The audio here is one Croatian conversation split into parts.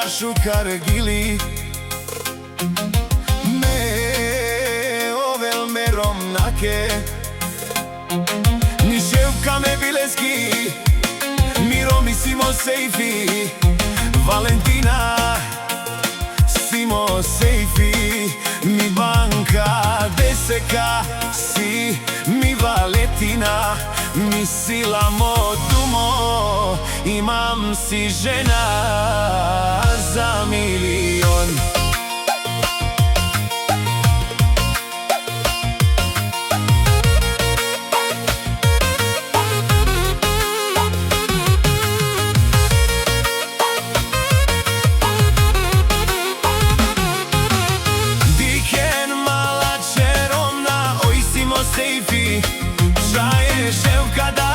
чашу каргили ме овел мером наке ни шевка ме билески миро ми симо сейфи Валентина симо сейфи ми банка десека си ми Валентина mi sila modumo imam si žena za milion Diken mala čeromna oj simo sejfi Ševka da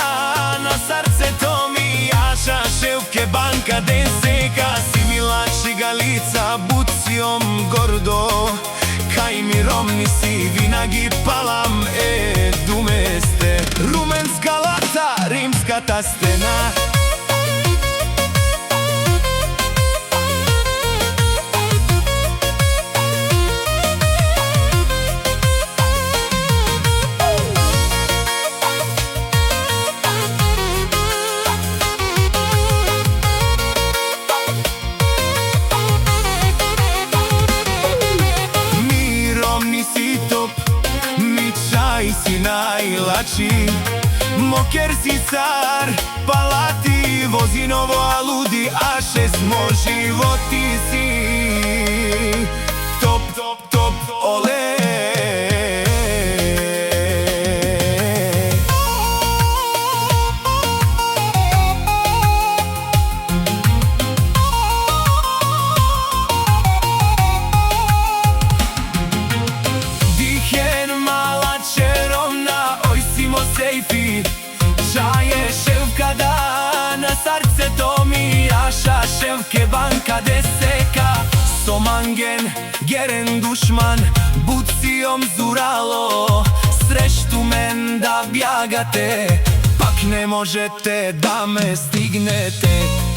na srce to mi jaša Ševke banka deseka si mi lakši galica bucijom gordo Kaj mi romni si vinagi palam dumeste Rumenska lata, rimska ta stena si najlači Moker si car, palati Vozinovo aludi, a šesmo životi si Top, top, top, ole Sejfi, čaje ševka da na srce to mi jaša Ševke banka deseka Somangen, geren dušman bucijom zuralo Sreštu men da bjagate pak ne možete da me stignete